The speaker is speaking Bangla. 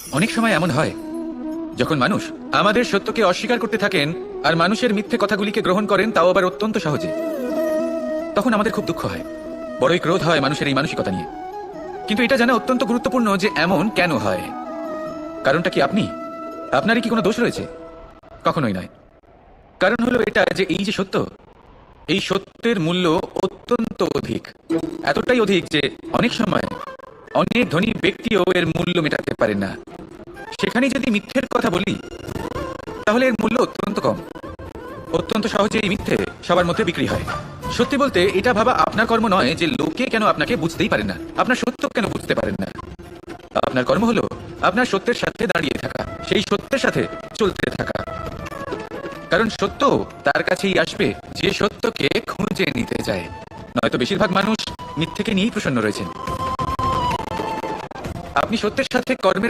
অনেক সময় এমন হয় যখন মানুষ আমাদের সত্যকে অস্বীকার করতে থাকেন আর মানুষের মিথ্যে কথাগুলিকে গ্রহণ করেন, তাও আবার অত্যন্ত সহজে। তখন আমাদের খুব দুঃখ হয়, বড়ই ক্রোধ হয় মানুষের এই মানসিকতা নিয়ে। কিন্তু এটা জানা অত্যন্ত গুরুত্বপূর্ণ যে এমন কেন হয়। কারণটা কি আপনি? আপনারই কি কোনো দোষ রয়েছে? কখনোই নয়। কারণ হলো এটা যে এই যে সত্য, এই সত্যের মূল্য অত্যন্ত অধিক, এতটাই অধিক যে অনেক সময় অনেক ধনী ব্যক্তিও এর মূল্য মেটাতে পারেন না। সেখানে যদি মিথ্যের কথা বলি তাহলে এর মূল্য অত্যন্ত কম। অত্যন্ত সহজে এই মিথ্যে সবার মধ্যে বিক্রি হয়। সত্যি বলতে এটা ভাবা আপনার কর্ম নয় যে লোকে কেন আপনাকে বুঝতেই পারেন না, আপনার সত্য কেন বুঝতে পারেন না। আপনার কর্ম হলো আপনার সত্যের সাথে দাঁড়িয়ে থাকা, সেই সত্যের সাথে চলতে থাকা। কারণ সত্য তার কাছেই আসবে যে সত্যকে খুঁজে নিতে চায়। নয়তো বেশিরভাগ মানুষ মিথ্যেকে নিয়েই প্রসন্ন রয়েছেন। আপনি সত্যের সাথে কর্মের